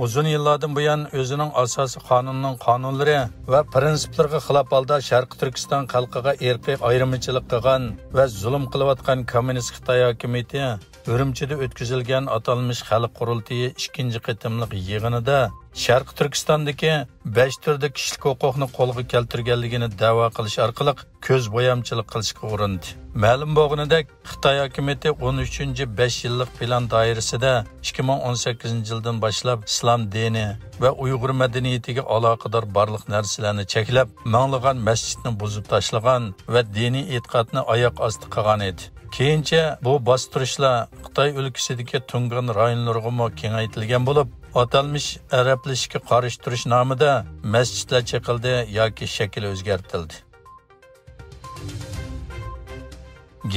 uzun yillardan buyon o'zining asosiy qonunlari va prinsiplariga xilof holda Sharq Turkiston xalqiga irqiy ayirmachilik qilgan va zulm qilayotgan kommunist Xitoy hukumati Urumchida o'tkazilgan atalmış xalq qurultiyi 2-chi qitimliq yig'inida Sharq Turkistondagi 5 turda kishilik huquqni qo'lga keltirganligini da'vo qilish orqali ko'z bo'yamchilik qilishga urindi. Ma'lum bo'lganidek, Xitoy hukumati 13-5 yillik plan doirasida 2018-yildan boshlab islom dini va Uyg'ur madaniyatiga aloqador barliq narsalarni cheklab, minglagan masjidni buzib tashlagan va diniy e'tiqodni oyoq osti qilgan edi. Keyincha bu bostirishlar Xitoy o'lkasidagi tungan rayonlarga kengaytirilgan bo'lib, atalmış arablashga qarshi turish nomida masjidlar chekildi yoki shakli o'zgartirildi.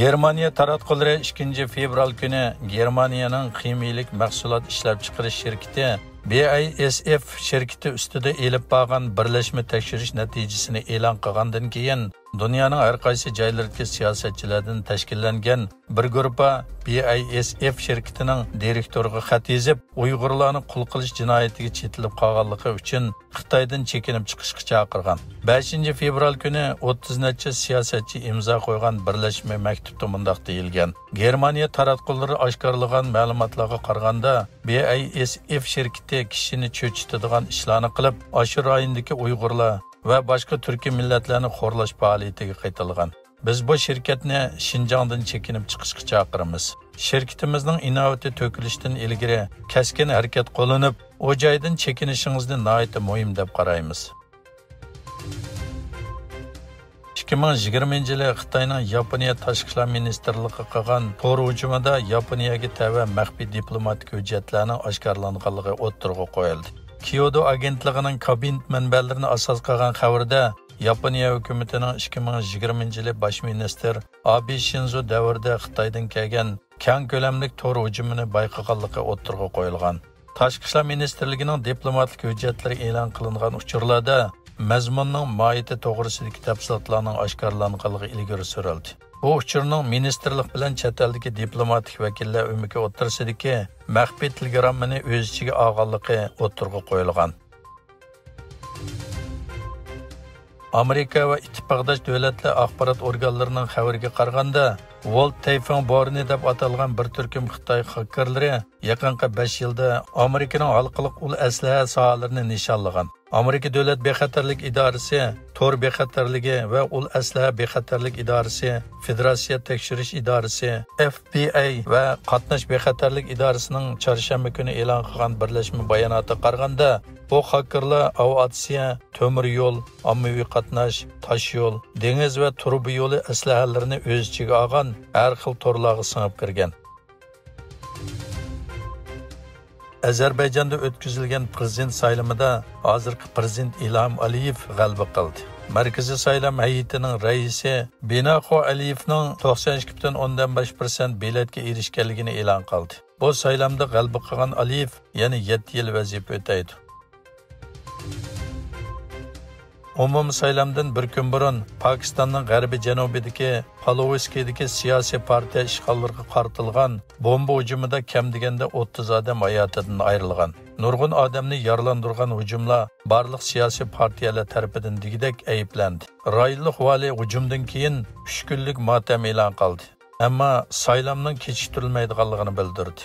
Germaniya taratqullari 2-fevral kuni Germaniyaning ximiyalik mahsulot ishlab chiqarish shirkati BASF shirkati ustida elib borgan birlashma tekshirish natijasini e'lon qilgandan keyin dunyoning har qaysi joylaridagi siyosatchilardan tashkillangan bir guruh BASF shirkatining direktoriga xat yozib, Uyg'urlarni qul qilish jinoyatiga chetilib qolganligi uchun Xitoydan chekinib chiqishga chaqirgan. 5-fevral kuni 30 necha siyosatchi imzo qo'ygan birlashma maktubda mundaq deyilgan: Germaniya taratqullari oshkorlagan ma'lumotlarga qaraganda, BASF shirkati kishini cho'chitadigan ishlarni qilib, Ashur rayonidagi Uyg'urlar va boshqa turkiy millatlarni xo'rlash faoliyatiga qaytilgan. Biz bu shirkatni Xinjiangdan chekinib chiqishga chaqiramiz. Shirkatimizning inovativ to'kilishdan ilgari kaskin harakat qo'llanib, o joydan chekinishingizni nihoyat muhim deb qaraymiz. 2020-yili Xitoyning Yaponiya tashqi ishlar ministrligi qilgan tor hujumida Yaponiyaga tava maxfiy diplomatik hujjatlarning oshkorlanganligi o'ttirg'a qo'yildi. Kyoto agentligining kabinет manbalarini asos qilgan xabarda Yaponiya hukumatining 2020-yili bosh ministr Abe Shinzo davrida Xitoydan kelgan keng ko'lamli tor hujumini bayqaganligi o'ttirg'a qo'yilgan. Tashqi ishlar ministrligining diplomatik hujjatlari e'lon qilingan uchurlarda mazmunning mohiyati to'g'risidagi tafsilotlarning oshkorlanganligi ilgari surildi. Bu uchurning ministerlik bilan chet eldagi diplomatik vakillar o'miki o'ttirsidagi maxfiy telegramini o'z ichiga olganligi o'ttirg'a qo'yilgan. Amerika va ittifoqdosh davlatlar axborot organlarining xabariga qaraganda, World Typhoon Borni deb atalgan bir turkum Xitoy xakerlari yaqinqi 5 yilda Amerikaning halqiliq ul aslaha sohalarini nishonlagan. Amerika Davlat bexatarlik idorasi, Tor bexatarligi va ul aslaha bexatarlik idorasi, Federatsiya tekshirish idorasi, FBI va Qatnash bexatarlik idorasining chorshanba kuni e'lon qilgan birlashma bayonotga qaraganda, bu xakerlar aviatsiya, temir yo'l, ommaviy qatnash, tosh yo'l, dengiz va turbi yo'li aslahalarini o'z ichiga olgan har xil torlarga singib kirgan. Azerbayjonda o'tkazilgan prezident saylamida hozirgi prezident Ilham Aliyev g'alaba qildi. Markaziy saylam hay'atining raisi Binaxo Aliyevning 92.5% biletga erishganligini e'lon qildi. Bu saylamda g'alaba qilgan Aliyev yana 7 yil vazifa o'taydi. Umum saylamdan bir kun burun Pokistonning g'arbiy janubidagi Paloviskidagi siyosiy partiya ishg'ollarga qaratilgan bomba hujumida kam deganda 30 odam hayotidan ayrilgan. Nurg'un odamni yaralandırgan hujumlar barliq siyosiy partiyalar tarafidan degidek ayıplendi. Rayonlik vali hujumdan keyin 3 kunlik motam e'lon qildi. Ammo saylamning kechiktirilmaydiganligini bildirdi.